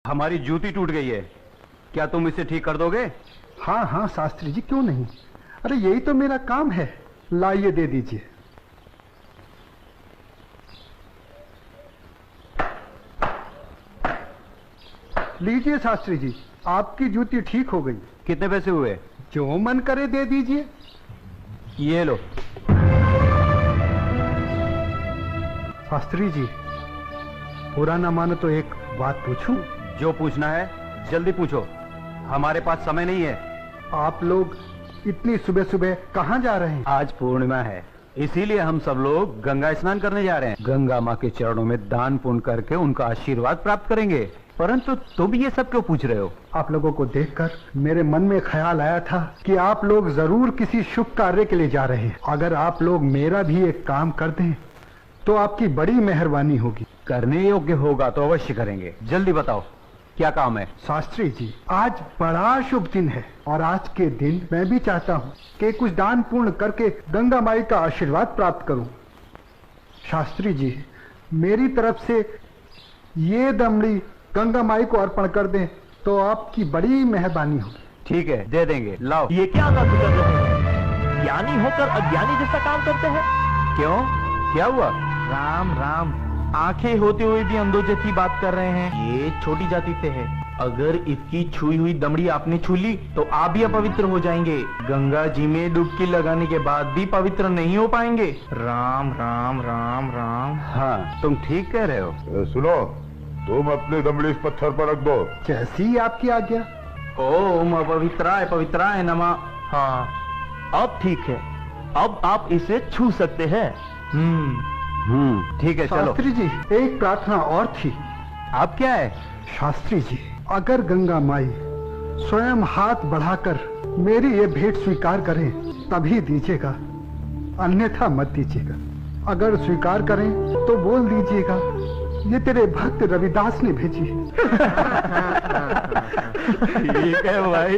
हमारी जूती टूट गई है, क्या तुम इसे ठीक कर दोगे? हाँ हाँ शास्त्री जी, क्यों नहीं। अरे यही तो मेरा काम है। लाइए दे दीजिए। लीजिए शास्त्री जी, आपकी जूती ठीक हो गई। कितने पैसे हुए? जो मन करे दे दीजिए। ये लो। शास्त्री जी, बुरा ना मानो तो एक बात पूछूं? जो पूछना है जल्दी पूछो, हमारे पास समय नहीं है। आप लोग इतनी सुबह सुबह कहाँ जा रहे हैं? आज पूर्णिमा है, इसीलिए हम सब लोग गंगा स्नान करने जा रहे हैं। गंगा माँ के चरणों में दान पुण्य करके उनका आशीर्वाद प्राप्त करेंगे। परंतु तुम ये सब क्यों पूछ रहे हो? आप लोगों को देखकर मेरे मन में ख्याल आया था कि आप लोग जरूर किसी शुभ कार्य के लिए जा रहे हैं। अगर आप लोग मेरा भी एक काम कर दें तो आपकी बड़ी मेहरबानी होगी। करने योग्य होगा तो अवश्य करेंगे। जल्दी बताओ क्या काम है? शास्त्री जी, आज बड़ा शुभ दिन है और आज के दिन मैं भी चाहता हूँ कि कुछ दान पूर्ण करके गंगा माई का आशीर्वाद प्राप्त करूं। शास्त्री जी, मेरी तरफ से ये दमड़ी गंगा माई को अर्पण कर दें तो आपकी बड़ी मेहरबानी होगी। ठीक है, दे देंगे। लाओ। ये क्या बात कर रहे हैं? ज्ञानी होकर अज्ञानी जैसा काम करते हैं। क्यों, क्या हुआ? राम राम, आंखें होते हुए भी अंधों जैसी बात कर रहे हैं। ये छोटी जाति से है। अगर इसकी छुई हुई दमड़ी आपने छू ली तो आप भी अपवित्र हो जाएंगे। गंगा जी में डुबकी लगाने के बाद भी पवित्र नहीं हो पाएंगे। राम राम राम राम। हाँ, तुम ठीक कह रहे हो। सुनो, तुम अपनी दमड़ी इस पत्थर पर रख दो। जैसी आपकी आज्ञा। ओम अपवित्राय पवित्राय नमः। हाँ, अब ठीक है, अब आप इसे छू सकते हैं। ठीक है, चलो। शास्त्री जी, एक प्रार्थना और थी। आप क्या है? शास्त्री जी, अगर गंगा माई स्वयं हाथ बढ़ाकर मेरी ये भेंट स्वीकार करें तभी दीजिएगा, अन्यथा मत दीजिएगा। अगर स्वीकार करें तो बोल दीजिएगा ये तेरे भक्त रविदास ने भेजी है। ठीक है भाई,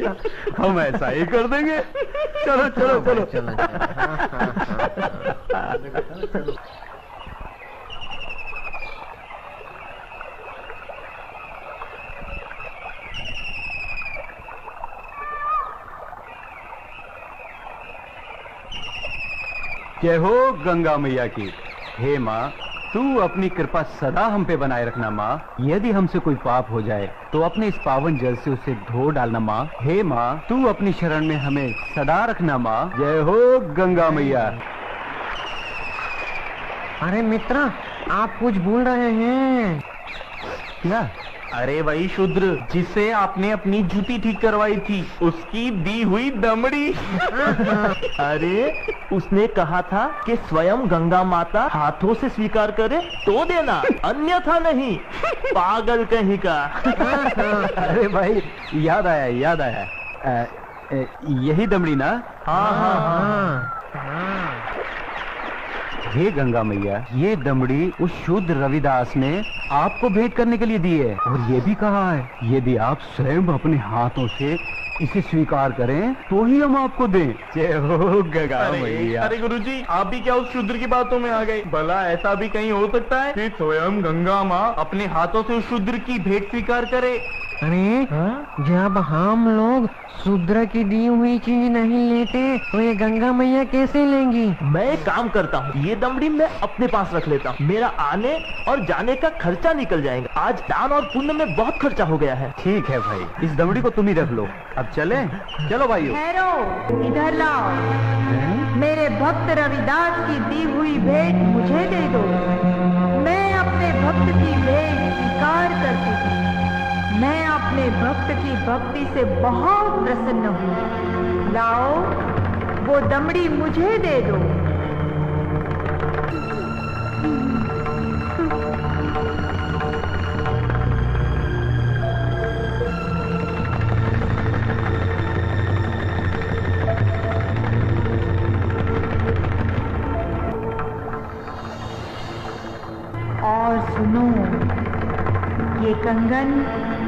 हम ऐसा ही कर देंगे। चलो चलो चलो, चलो। जय हो गंगा मैया की। हे माँ, तू अपनी कृपा सदा हम पे बनाए रखना माँ। यदि हमसे कोई पाप हो जाए तो अपने इस पावन जल से उसे धो डालना माँ। हे माँ, तू अपनी शरण में हमें सदा रखना माँ। जय हो गंगा मैया। अरे मित्र, आप कुछ भूल रहे हैं। क्या? अरे वही शूद्र जिसे आपने अपनी जूती ठीक करवाई थी, उसकी दी हुई दमड़ी। अरे उसने कहा था कि स्वयं गंगा माता हाथों से स्वीकार करे तो देना, अन्यथा नहीं। पागल कहीं का। अरे भाई, याद आया याद आया। यही दमड़ी ना? हाँ हाँ हाँ। हे गंगा मैया, ये दमड़ी उस शुद्ध रविदास ने आपको भेंट करने के लिए दी है और ये भी कहा है यदि आप स्वयं अपने हाथों से इसे स्वीकार करें तो ही हम आपको दें। जय हो गंगा मैया। अरे गुरुजी, आप भी क्या उस शूद्र की बातों में आ गए? भला ऐसा भी कहीं हो सकता है कि स्वयं गंगा माँ अपने हाथों से उस शूद्र की भेंट स्वीकार करे? अरे जब हम लोग शूद्र की दी हुई चीज नहीं लेते तो ये गंगा मैया कैसे लेंगी? मैं एक काम करता हूँ, ये दमड़ी मैं अपने पास रख लेता हूँ। मेरा आने और जाने का खर्चा निकल जाएगा। आज दान और पुण्य में बहुत खर्चा हो गया है। ठीक है भाई, इस दमड़ी को तुम ही रख लो। अब चले? चलो भाइयों। ठहरो, इधर लाओ। मेरे भक्त रविदास की दी हुई भेंट मुझे दे दो। मैं अपने भक्त की भेंट स्वीकार करती हूँ। मैं अपने भक्त की भक्ति से बहुत प्रसन्न हूँ। लाओ, वो दमड़ी मुझे दे दो। और सुनो, ये कंगन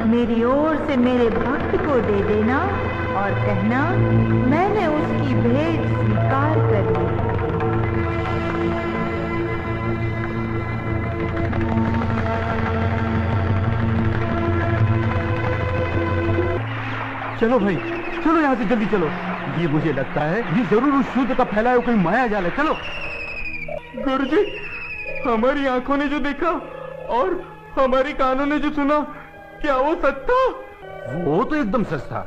मेरी ओर से मेरे भक्त को दे देना और कहना मैंने उसकी भेंट स्वीकार कर ली। चलो भाई, चलो यहाँ से जल्दी चलो। ये मुझे लगता है ये जरूर उस शूद्र का फैलाया हुआ कोई माया जाल है। चलो। गुरुजी, हमारी आंखों ने जो देखा और हमारी कानों ने जो सुना, क्या वो सच था? वो तो एकदम सच था,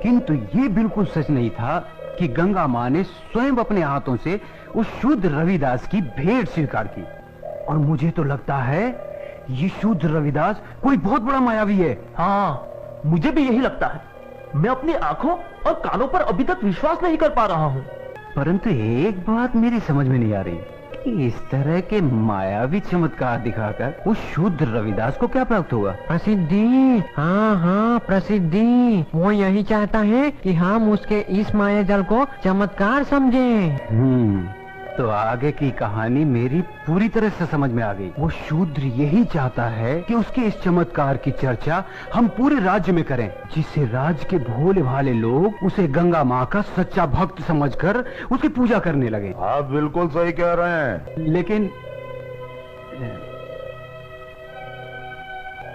किंतु ये बिल्कुल सच नहीं था कि गंगा माँ ने स्वयं अपने हाथों से उस शूद्र रविदास की भेंट स्वीकार की। और मुझे तो लगता है ये शूद्र रविदास कोई बहुत बड़ा मायावी है। हाँ, मुझे भी यही लगता है। मैं अपनी आंखों और कानों पर अभी तक विश्वास नहीं कर पा रहा हूँ। परंतु एक बात मेरी समझ में नहीं आ रही कि इस तरह के मायावी चमत्कार दिखाकर उस शूद्र रविदास को क्या प्राप्त हुआ? प्रसिद्धि। हाँ हाँ, प्रसिद्धि। वो यही चाहता है कि हम उसके इस माया जाल को चमत्कार समझें। तो आगे की कहानी मेरी पूरी तरह से समझ में आ गई। वो शूद्र यही चाहता है कि उसके इस चमत्कार की चर्चा हम पूरे राज्य में करें, जिससे राज्य के भोले भाले लोग उसे गंगा माँ का सच्चा भक्त समझकर उसकी पूजा करने लगे। आप बिल्कुल सही कह रहे हैं। लेकिन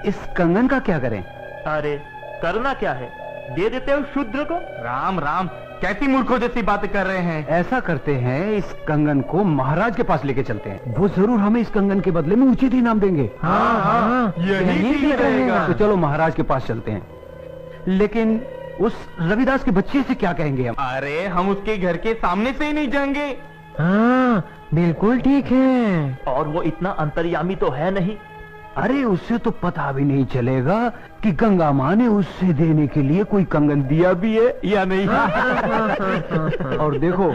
इस कंगन का क्या करें? अरे करना क्या है, दे देते हो शूद्र को। राम राम, कैसी मूर्खों जैसी बातें कर रहे हैं। ऐसा करते हैं, इस कंगन को महाराज के पास लेके चलते हैं। वो जरूर हमें इस कंगन के बदले में उचित इनाम देंगे। हाँ, यही ठीक रहेगा। तो चलो महाराज के पास चलते हैं। लेकिन उस रविदास के बच्चे से क्या कहेंगे हम? अरे हम उसके घर के सामने से ही नहीं जाएंगे। हाँ, बिल्कुल ठीक है। और वो इतना अंतर्यामी तो है नहीं। अरे उससे तो पता भी नहीं चलेगा कि गंगा माँ ने उससे देने के लिए कोई कंगन दिया भी है या नहीं। और देखो,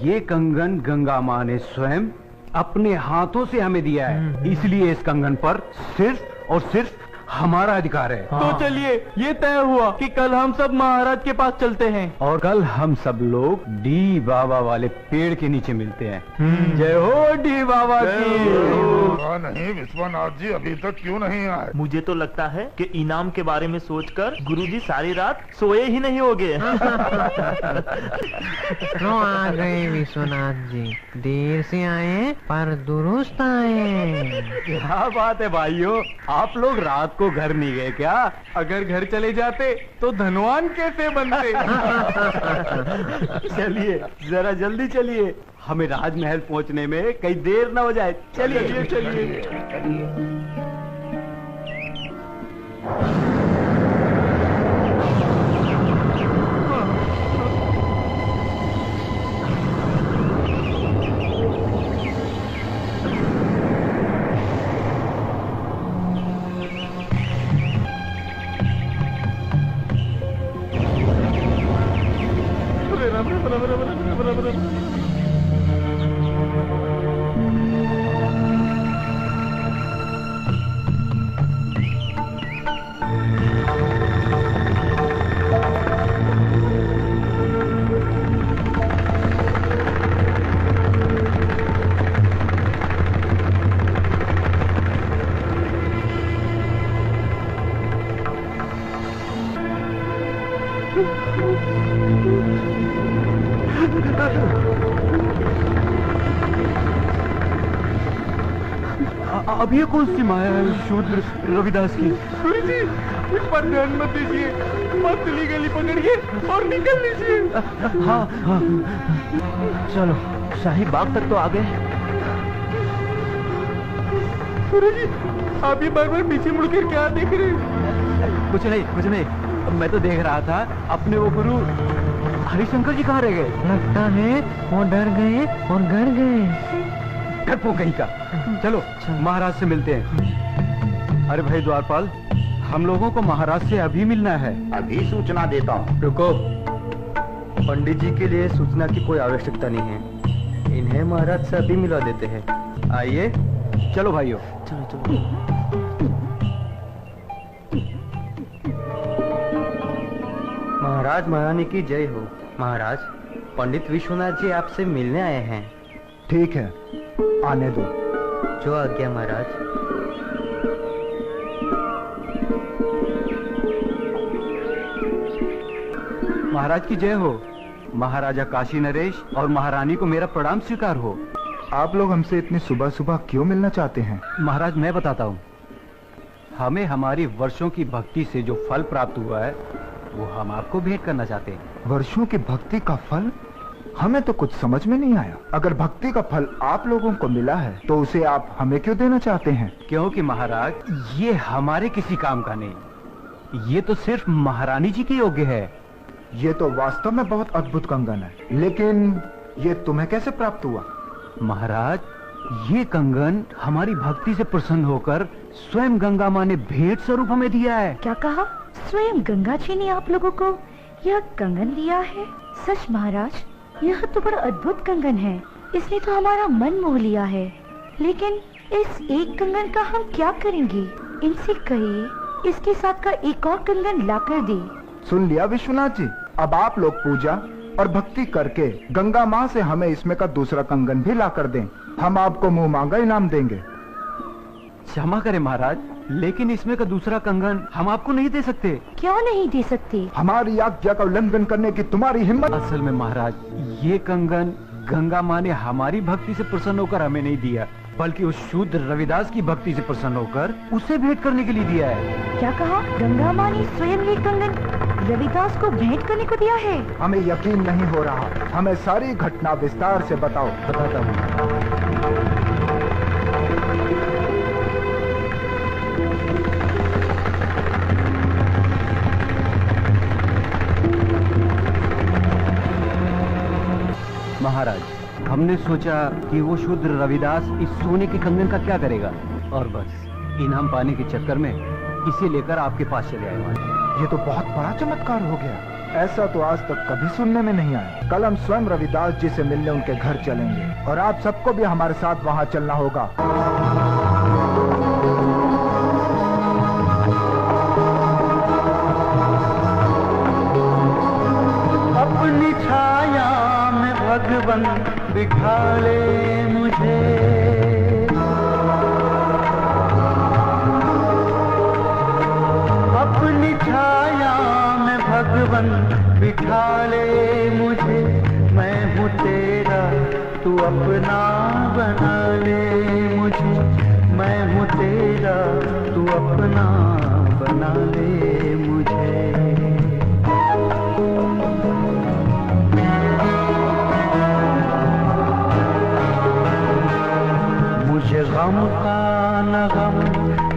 ये कंगन गंगा माँ ने स्वयं अपने हाथों से हमें दिया है, इसलिए इस कंगन पर सिर्फ और सिर्फ हमारा अधिकार है। तो चलिए, ये तय हुआ कि कल हम सब महाराज के पास चलते हैं। और कल हम सब लोग डी बाबा वाले पेड़ के नीचे मिलते हैं। जय हो डी बाबा की। नहीं विश्वनाथ जी अभी तक क्यों नहीं आए? मुझे तो लगता है कि इनाम के बारे में सोचकर गुरुजी सारी रात सोए ही नहीं होंगे। तो आ गए विश्वनाथ जी, देर से आए पर दुरुस्त आए। क्या बात है भाइयों, आप लोग रात को घर नहीं गए क्या? अगर घर चले जाते तो धनवान कैसे बनते? चलिए जरा जल्दी चलिए, हमें राजमहल पहुंचने में कहीं देर ना हो जाए। चलिए चलिए। अब ये कौन सी माया है शूद्र रविदास की? गुरुजी, इस पर ध्यान मत दीजिए, पतली गली पकड़िए और निकल लीजिए। हाँ हाँ, चलो, शाही बाग तक तो आ गए। गुरुजी, आप ये बार बार पीछे मुड़कर क्या देख रहे हैं? कुछ नहीं, मैं तो देख रहा था अपने वो गुरु हरिशंकर जी कहाँ रह गए। लगता है वो डर गए और घर गए। डरपोक कहीं का। चलो महाराज से मिलते हैं। अरे भाई द्वारपाल, हम लोगों को महाराज से अभी मिलना है। अभी सूचना देता हूँ। रुको, पंडित जी के लिए सूचना की कोई आवश्यकता नहीं है, इन्हें महाराज से अभी मिला देते हैं। आइए, चलो भाइयों। चलो। महाराज महारानी की जय हो। महाराज, पंडित विश्वनाथ जी आपसे मिलने आए हैं। ठीक है, आने दो। जो आज्ञा महाराज। महाराज की जय हो। महाराजा काशी नरेश और महारानी को मेरा प्रणाम स्वीकार हो। आप लोग हमसे इतनी सुबह सुबह क्यों मिलना चाहते हैं? महाराज मैं बताता हूँ। हमें हमारी वर्षों की भक्ति से जो फल प्राप्त हुआ है, वो हम आपको भेंट करना चाहते हैं। वर्षों की भक्ति का फल? हमें तो कुछ समझ में नहीं आया। अगर भक्ति का फल आप लोगों को मिला है तो उसे आप हमें क्यों देना चाहते हैं? क्योंकि महाराज ये हमारे किसी काम का नहीं, ये तो सिर्फ महारानी जी के योग्य है। ये तो वास्तव में बहुत अद्भुत कंगन है, लेकिन ये तुम्हें कैसे प्राप्त हुआ? महाराज ये कंगन हमारी भक्ति से प्रसन्न होकर स्वयं गंगा माँ ने भेंट स्वरूप हमें दिया है। क्या कहा? स्वयं गंगा जी ने आप लोगों को यह कंगन दिया है? सच महाराज, यह तो बड़ा अद्भुत कंगन है। इसने तो हमारा मन मोह लिया है। लेकिन इस एक कंगन का हम क्या करेंगे? इनसे कहिए इसके साथ का एक और कंगन लाकर दे। सुन लिया विश्वनाथ जी, अब आप लोग पूजा और भक्ति करके गंगा माँ से हमें इसमें का दूसरा कंगन भी ला कर दें। हम आपको मुंह मांगा इनाम देंगे। क्षमा करें महाराज, लेकिन इसमें का दूसरा कंगन हम आपको नहीं दे सकते। क्यों नहीं दे सकते? हमारी आज्ञा का उल्लंघन करने की तुम्हारी हिम्मत? असल में महाराज ये कंगन गंगा माँ ने हमारी भक्ति से प्रसन्न होकर हमें नहीं दिया, बल्कि उस शूद्र रविदास की भक्ति से प्रसन्न होकर उसे भेंट करने के लिए दिया है। क्या कहा? गंगा माँ ने स्वयं ये कंगन रविदास को भेंट करने को दिया है? हमें यकीन नहीं हो रहा। हमें सारी घटना विस्तार से बताओ। बताता हूँ। महाराज हमने सोचा कि वो शूद्र रविदास इस सोने के कंगन का क्या करेगा, और बस इनाम पाने के चक्कर में इसे लेकर आपके पास चले आए। ये तो बहुत बड़ा चमत्कार हो गया। ऐसा तो आज तक कभी सुनने में नहीं आया। कल हम स्वयं रविदास जी से मिलने उनके घर चलेंगे और आप सबको भी हमारे साथ वहाँ चलना होगा। अपनी छाया में भगवन बिठा ले मुझे, अपनी छाया में भगवन बिठा ले मुझे। मैं हूँ तेरा तू अपना बना ले मुझे। मैं हूँ तेरा तू अपना बना ले मुझे। मुझे गम का न गम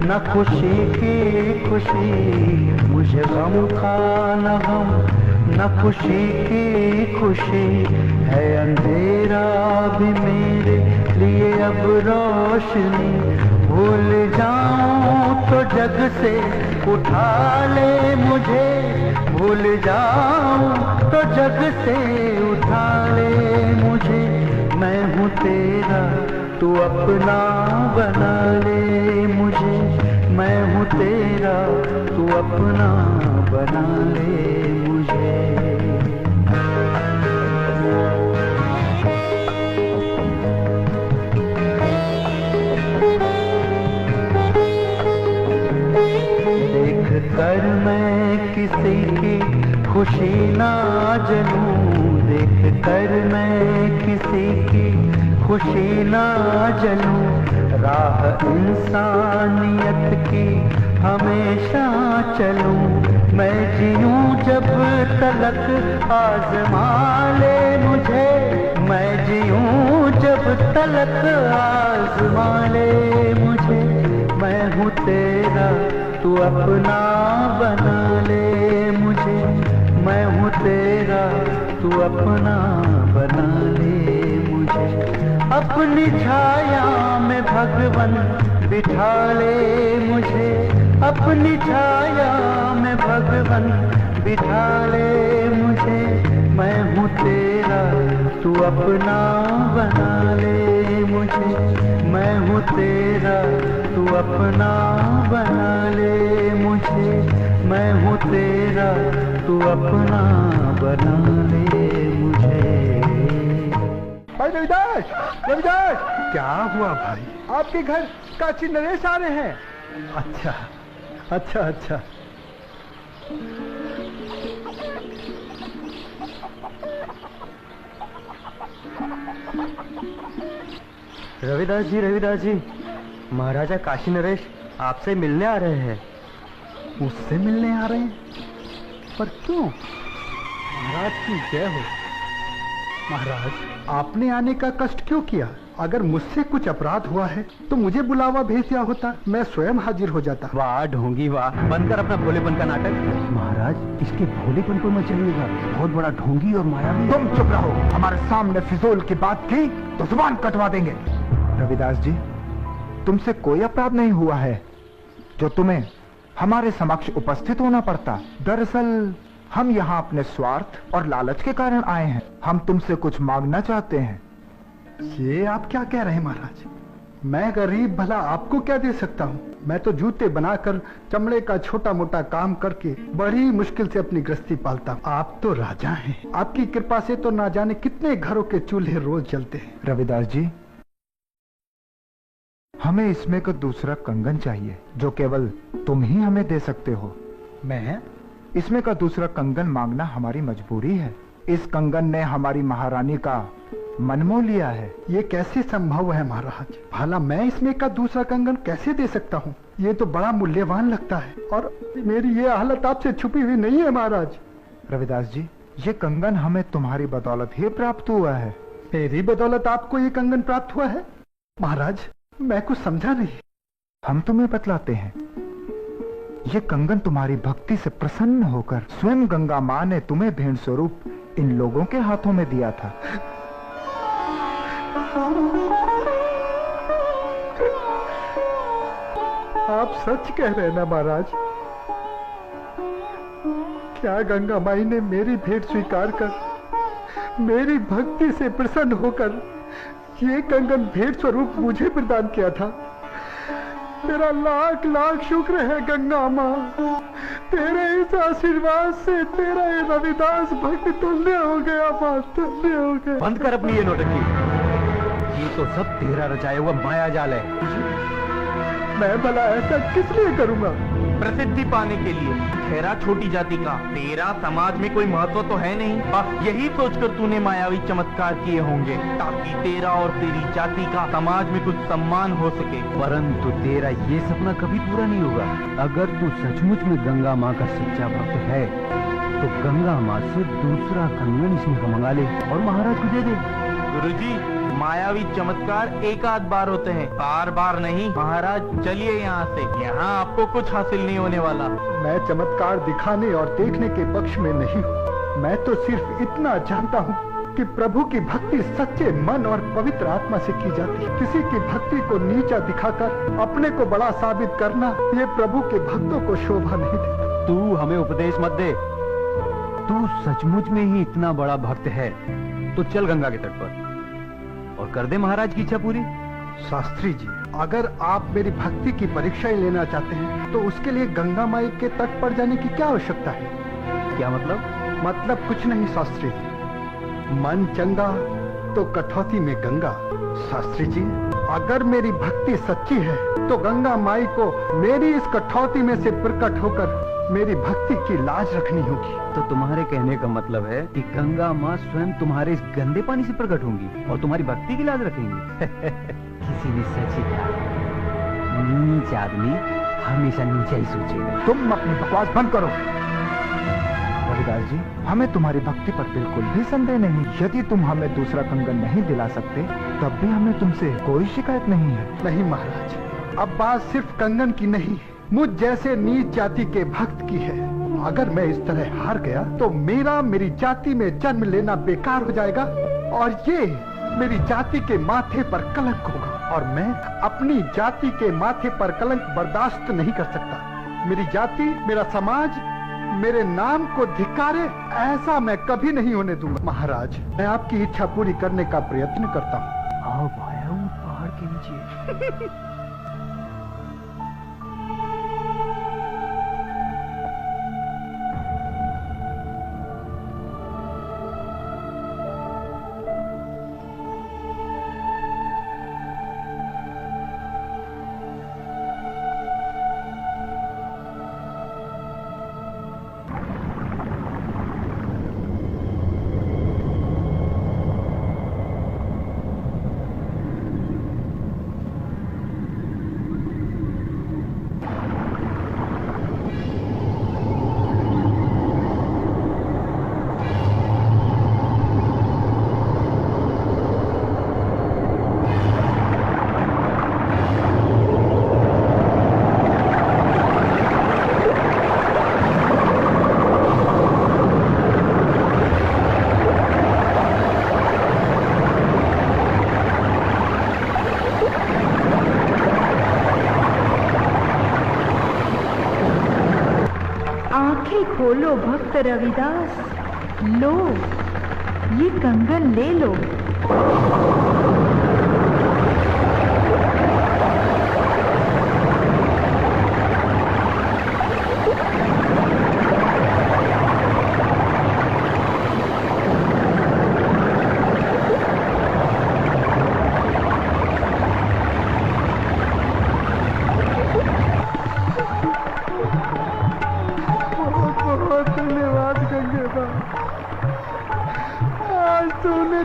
न खुशी की खुशी। मुझे गम का न गम न खुशी की खुशी है। अंधेरा भी मेरे लिए अब रोशनी। भूल जाऊं तो जग से उठा ले मुझे। भूल जाऊं तो जग से उठा ले मुझे। मैं हूँ तेरा तू अपना बना ले मुझे। मैं हूँ तेरा तू अपना बना ले मुझे। देख कर मैं किसी की खुशी ना जलूं। देख कर मैं किसी की खुशी ना जलूं। राह इंसानियत की हमेशा चलूं। मैं जीऊं जब तलक आज़मा ले मुझे। मैं जीऊं जब तलक आज़मा ले मुझे। मैं हूँ तेरा तू अपना बना ले मुझे। मैं हूँ तेरा तू अपना बना ले मुझे। अपनी छाया में भगवन बिठा ले मुझे। अपनी छाया में भगवन बिठा ले मुझे। मैं हूँ तेरा तू अपना बना ले मुझे। मैं हूँ तेरा तू अपना बना ले मुझे। मैं हूँ तेरा तू अपना बना ले मुझे। भाई रविदास, रविदास, क्या हुआ भाई? आपके घर काशी नरेश आ रहे हैं। अच्छा अच्छा अच्छा। रविदास जी, महाराजा काशी नरेश आपसे मिलने आ रहे हैं। मुझसे मिलने आ रहे हैं? पर क्यों? महाराज की जय हो। महाराज, आपने आने का कष्ट क्यों किया? अगर मुझसे कुछ अपराध हुआ है तो मुझे बुलावा भेज दिया होता, मैं स्वयं हाजिर हो जाता। वाह ढोंगी वाह, बंद कर अपना भोलेपन का नाटक। महाराज, इसके भोलेपन को मत चलिएगा, बहुत बड़ा ढोंगी और मायावी। तुम चुप रहो, हमारे सामने फिजूल की बात की तो जुबान कटवा देंगे। रविदास जी, तुमसे कोई अपराध नहीं हुआ है जो तुम्हें हमारे समक्ष उपस्थित होना पड़ता। दरअसल हम यहाँ अपने स्वार्थ और लालच के कारण आए हैं। हम तुमसे कुछ मांगना चाहते हैं। ये आप क्या कह रहे हैं महाराज? मैं गरीब भला आपको क्या दे सकता हूँ? मैं तो जूते बनाकर चमड़े का छोटा मोटा काम करके बड़ी मुश्किल से अपनी गृहस्थी पालता हूँ। आप तो राजा हैं, आपकी कृपा से तो ना जाने कितने घरों के चूल्हे रोज जलते हैं। रविदास जी, हमें इसमें का दूसरा कंगन चाहिए जो केवल तुम ही हमें दे सकते हो। मैं? इसमें का दूसरा कंगन मांगना हमारी मजबूरी है। इस कंगन ने हमारी महारानी का मन मोह लिया है। ये कैसे संभव है महाराज? भला मैं इसमें का दूसरा कंगन कैसे दे सकता हूँ? ये तो बड़ा मूल्यवान लगता है और मेरी ये हालत आपसे छुपी हुई नहीं है महाराज। रविदास जी, ये कंगन हमें तुम्हारी बदौलत ही प्राप्त हुआ है। मेरी बदौलत आपको ये कंगन प्राप्त हुआ है? महाराज, मैं कुछ समझा नहीं। हम तुम्हें बतलाते हैं। ये कंगन तुम्हारी भक्ति से प्रसन्न होकर स्वयं गंगा माँ ने तुम्हें भेंट स्वरूप इन लोगों के हाथों में दिया था। आप सच कह रहे हैं ना महाराज? क्या गंगा माई ने मेरी भेंट स्वीकार कर मेरी भक्ति से प्रसन्न होकर ये कंगन भेंट स्वरूप मुझे प्रदान किया था? तेरा लाख लाख शुक्र है गंगा माँ। तेरे इस आशीर्वाद से तेरा ये रविदास भक्त तुल्य हो गया माँ, तुल्य हो गया। बंद कर अपनी ये नौटंकी। ये तो सब तेरा रचाया हुआ माया जाल है। मैं भला ऐसा किस लिए करूंगा? प्रसिद्धि पाने के लिए। ठहरा छोटी जाति का, तेरा समाज में कोई महत्व तो है नहीं। बस यही सोचकर तूने मायावी चमत्कार किए होंगे ताकि तेरा और तेरी जाति का समाज में कुछ सम्मान हो सके। परंतु तेरा ये सपना कभी पूरा नहीं होगा। अगर तू सचमुच में गंगा माँ का सच्चा भक्त है तो गंगा माँ से दूसरा कंगन इसमें का मंगा ले और महाराज को दे दे। गुरुजी, मायावी चमत्कार एक आध बार होते हैं, बार बार नहीं। महाराज चलिए यहाँ से, यहाँ आपको कुछ हासिल नहीं होने वाला। मैं चमत्कार दिखाने और देखने के पक्ष में नहीं हूँ। मैं तो सिर्फ इतना जानता हूँ कि प्रभु की भक्ति सच्चे मन और पवित्र आत्मा से की जाती है। किसी की भक्ति को नीचा दिखाकर अपने को बड़ा साबित करना ये प्रभु के भक्तों को शोभा नहीं देता। तू हमें उपदेश मत दे। तू सचमुच में ही इतना बड़ा भक्त है तो चल गंगा के तट पर और कर दे महाराज की इच्छा पूरी। शास्त्री जी, अगर आप मेरी भक्ति की परीक्षा ही लेना चाहते हैं तो उसके लिए गंगा माई के तट पर जाने की क्या आवश्यकता है? क्या मतलब? मतलब कुछ नहीं शास्त्री जी। मन चंगा तो कठौती में गंगा। शास्त्री जी, अगर मेरी भक्ति सच्ची है तो गंगा माई को मेरी इस कठौती में से प्रकट होकर मेरी भक्ति की लाज रखनी होगी। तो तुम्हारे कहने का मतलब है कि गंगा माँ स्वयं तुम्हारे इस गंदे पानी से प्रकट होंगी और तुम्हारी भक्ति की लाज रखेंगी। किसी ने सच ही कहा, नीच आदमी हमेशा नीचा ही सोचेगा। तुम अपनी बकवास बंद करो। रविदास जी, हमें तुम्हारी भक्ति पर बिल्कुल भी संदेह नहीं। यदि तुम हमें दूसरा कंगन नहीं दिला सकते तब भी हमें तुमसे कोई शिकायत नहीं है। नहीं महाराज, अब बात सिर्फ कंगन की नहीं, मुझ जैसे नीच जाति के भक्त की है। अगर मैं इस तरह हार गया तो मेरी जाति में जन्म लेना बेकार हो जाएगा और ये मेरी जाति के माथे पर कलंक होगा और मैं अपनी जाति के माथे पर कलंक बर्दाश्त नहीं कर सकता। मेरी जाति, मेरा समाज मेरे नाम को धिक्कारे, ऐसा मैं कभी नहीं होने दूंगा। महाराज, मैं आपकी इच्छा पूरी करने का प्रयत्न करता हूँ। आओ भाया, पहाड़ के नीचे। आंखें खोलो भक्त रविदास, लो ये कंगन ले लो।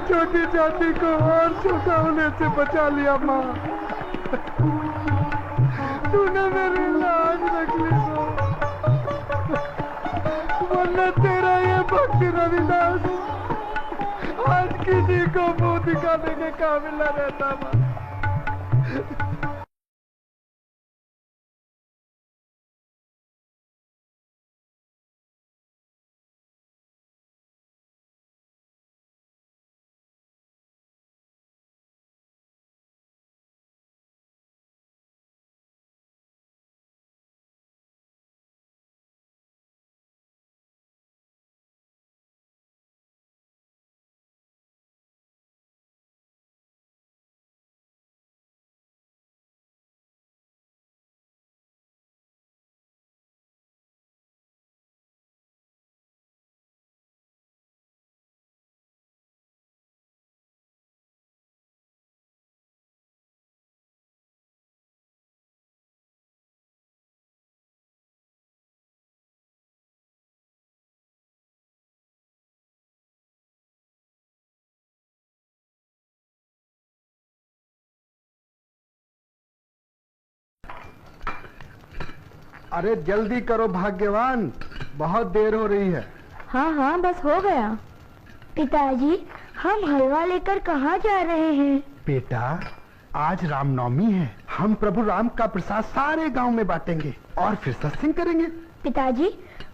छोटी जाति को और छोटा होने से बचा लिया माँ। तूने मेरी लाज रख ली वरना तेरा ये भक्ति रविदास आज किसी को मुंह दिखाने के काबिल न रहता माँ। अरे जल्दी करो भाग्यवान, बहुत देर हो रही है। हाँ हाँ बस हो गया। पिताजी हम हलवा लेकर कहाँ जा रहे हैं? बेटा आज रामनवमी है, हम प्रभु राम का प्रसाद सारे गांव में बांटेंगे और फिर सत्संग करेंगे। पिताजी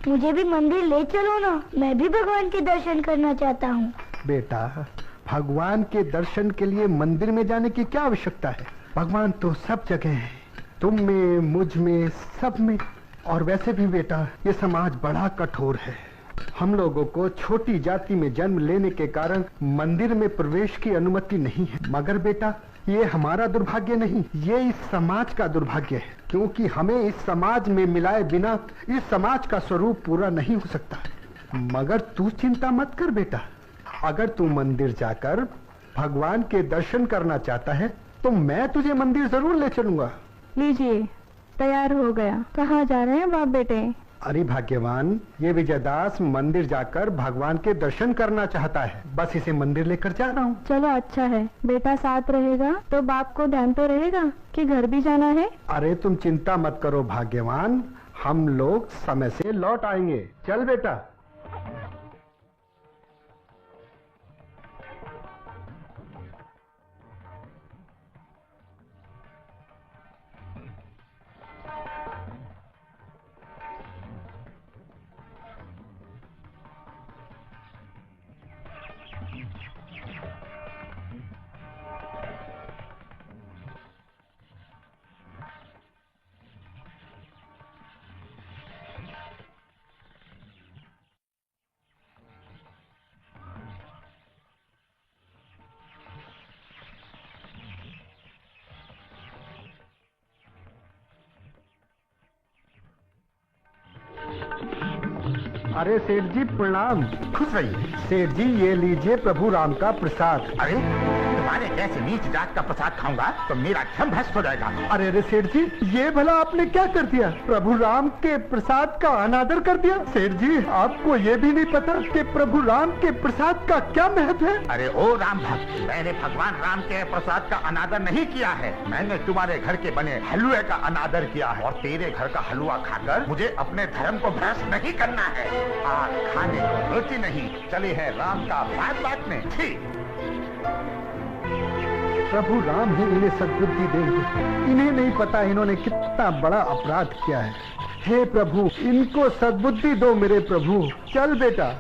मुझे भी मंदिर ले चलो ना, मैं भी भगवान के दर्शन करना चाहता हूँ। बेटा भगवान के दर्शन के लिए मंदिर में जाने की क्या आवश्यकता है? भगवान तो सब जगह है, तुम में, मुझ में, सब में। और वैसे भी बेटा ये समाज बड़ा कठोर है। हम लोगों को छोटी जाति में जन्म लेने के कारण मंदिर में प्रवेश की अनुमति नहीं है। मगर बेटा ये हमारा दुर्भाग्य नहीं, ये इस समाज का दुर्भाग्य है, क्योंकि हमें इस समाज में मिलाए बिना इस समाज का स्वरूप पूरा नहीं हो सकता। मगर तू चिंता मत कर बेटा, अगर तू मंदिर जाकर भगवान के दर्शन करना चाहता है तो मैं तुझे मंदिर जरूर ले चलूंगा। लीजिए तैयार हो गया। कहाँ जा रहे हैं बाप बेटे? अरे भाग्यवान, ये विजयदास मंदिर जाकर भगवान के दर्शन करना चाहता है, बस इसे मंदिर लेकर जा रहा हूँ। चलो अच्छा है, बेटा साथ रहेगा तो बाप को ध्यान तो रहेगा कि घर भी जाना है। अरे तुम चिंता मत करो भाग्यवान, हम लोग समय से लौट आएंगे। चल बेटा। अरे सेठ जी प्रणाम। खुश रहिए। सेठ जी ये लीजिए प्रभु राम का प्रसाद। अरे तुम्हारे जैसे नीच जात का प्रसाद खाऊंगा तो मेरा धर्म भ्रष्ट हो जाएगा। अरे अरे सेठ जी ये भला आपने क्या कर दिया? प्रभु राम के प्रसाद का अनादर कर दिया। सेठ जी आपको ये भी नहीं पता कि प्रभु राम के प्रसाद का क्या महत्व है? अरे ओ राम भक्त, मैंने भगवान राम के प्रसाद का अनादर नहीं किया है, मैंने तुम्हारे घर के बने हलवे का अनादर किया है। और तेरे घर का हलवा खाकर मुझे अपने धर्म को भ्रष्ट नहीं करना है। आज खाने को रोटी नहीं, चले हैं राम का बात बात में। ठीक प्रभु राम ही इन्हें सद्बुद्धि देंगे। इन्हें नहीं पता इन्होंने कितना बड़ा अपराध किया है। हे प्रभु इनको सद्बुद्धि दो मेरे प्रभु। चल बेटा।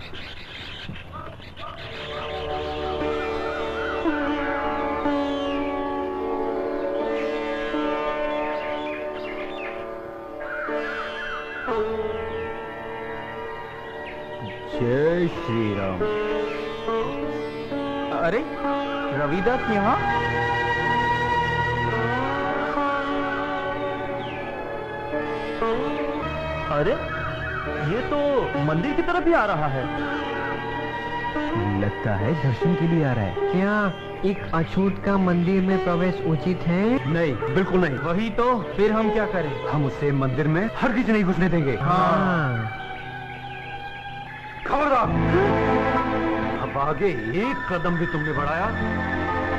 जय श्री राम। अरे रविदास यहाँ? अरे ये तो मंदिर की तरफ ही आ रहा है। लगता है दर्शन के लिए आ रहा है। क्या एक अछूत का मंदिर में प्रवेश उचित है? नहीं, बिल्कुल नहीं। वही तो, फिर हम क्या करें? हम उसे मंदिर में हरगिज नहीं घुसने देंगे। हाँ। खबरदार! अब आगे एक कदम भी तुमने बढ़ाया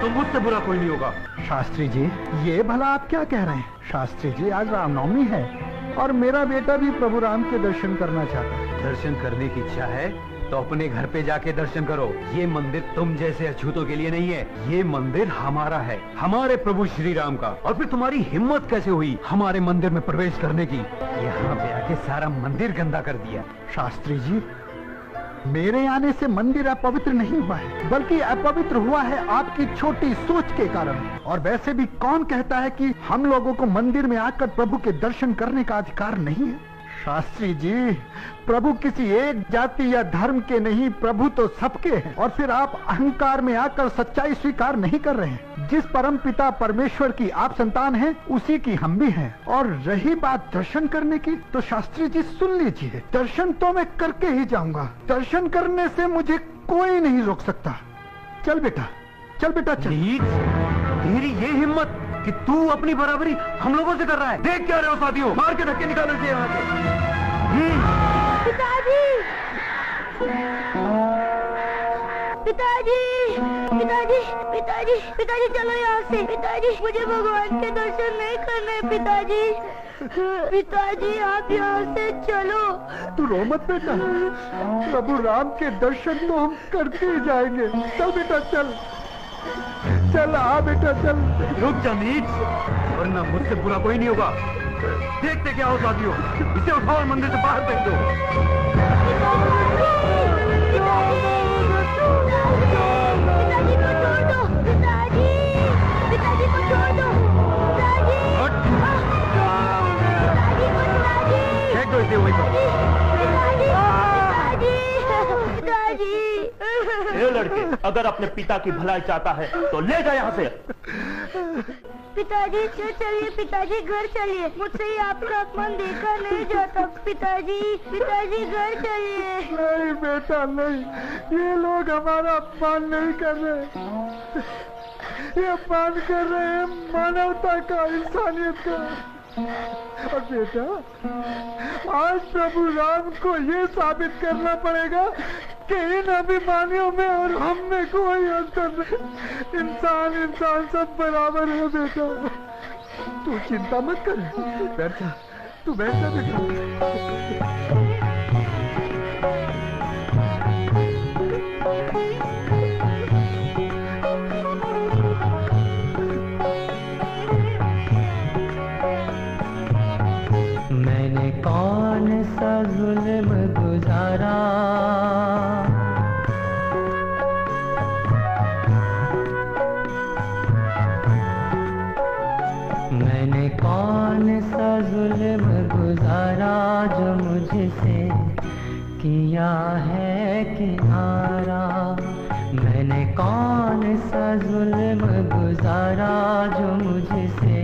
तो मुझसे बुरा कोई नहीं होगा। शास्त्री जी, ये भला आप क्या कह रहे हैं? शास्त्री जी, आज रामनवमी है और मेरा बेटा भी प्रभु राम के दर्शन करना चाहता है। दर्शन करने की इच्छा है तो अपने घर पे जाके दर्शन करो। ये मंदिर तुम जैसे अछूतों के लिए नहीं है, ये मंदिर हमारा है, हमारे प्रभु श्री राम का। और फिर तुम्हारी हिम्मत कैसे हुई हमारे मंदिर में प्रवेश करने की? यहाँ पे आके सारा मंदिर गंदा कर दिया। शास्त्री जी, मेरे आने से मंदिर अपवित्र नहीं हुआ है, बल्कि अपवित्र हुआ है आपकी छोटी सोच के कारण। और वैसे भी कौन कहता है कि हम लोगों को मंदिर में आकर प्रभु के दर्शन करने का अधिकार नहीं है? शास्त्री जी, प्रभु किसी एक जाति या धर्म के नहीं, प्रभु तो सबके हैं। और फिर आप अहंकार में आकर सच्चाई स्वीकार नहीं कर रहे हैं। जिस परम पिता परमेश्वर की आप संतान हैं, उसी की हम भी हैं। और रही बात दर्शन करने की, तो शास्त्री जी सुन लीजिए, दर्शन तो मैं करके ही जाऊंगा। दर्शन करने से मुझे कोई नहीं रोक सकता। चल बेटा, चल बेटा, चल। तेरी ये हिम्मत कि तू अपनी बराबरी हम लोगों से कर रहा है। देख क्या रहे हो साथियों, मार के धक्के निकालो इसे यहाँ से। पिताजी, पिताजी, पिताजी, पिताजी, पिताजी, चलो यहाँ से। पिताजी, मुझे भगवान के दर्शन नहीं करने। पिताजी, पिताजी, आप यहाँ से चलो। तू रो मत बेटा, प्रभु राम के दर्शन तो हम करके ही जाएंगे। चल बेटा, चल चल, आ बेटा, चल। रुक जा नीच, वरना मुझसे बुरा कोई नहीं होगा। देखते क्या हो साथियों, इसे उठाओ और मंदिर से बाहर फेंक दो। फेंक दो इसे वहीं पर। ये लड़के, अगर अपने पिता की भलाई चाहता है तो ले जा यहाँ से। पिताजी, चलिए पिताजी, घर चलिए। मुझसे ही आपका अपमान देखा नहीं जाता। पिताजी, पिताजी, घर चलिए। नहीं बेटा, नहीं, ये लोग हमारा अपमान नहीं कर रहे, ये अपमान कर रहे हैं मानवता का, इंसानियत का। और बेटा, आज प्रभु राम को ये साबित करना पड़ेगा कि इन अभिमानियों में और हम में कोई अंतर नहीं। इंसान इंसान सब बराबर है बेटा। तू चिंता मत कर, बैठ जा, तू बैठ जा बेटा। मैंने कौन सा जुल्म गुजारा, मैंने कौन सा जुल्म गुजारा जो मुझसे किया है किनारा। मैंने कौन सा जुल्म गुजारा जो मुझसे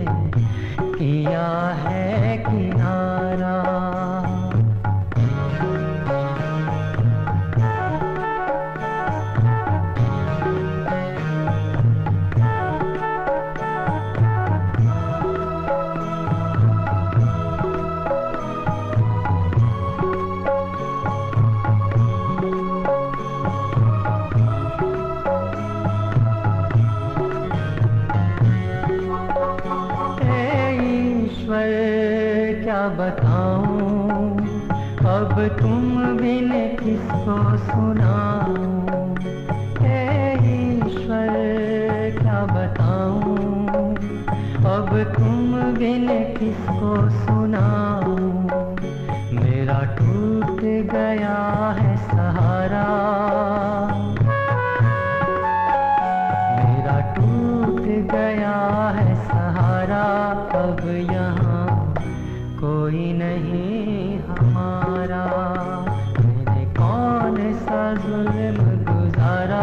किया है किनारा। क्या बताऊं अब तुम बिन किसको सुनाऊं। हे ईश्वर क्या बताऊं अब तुम बिन किसको सुनाऊं। मेरा टूट गया है सहारा, मेरा टूट गया है सहारा। अब यहाँ कोई नहीं हमारा। मैंने कौन प्रेम गुजारा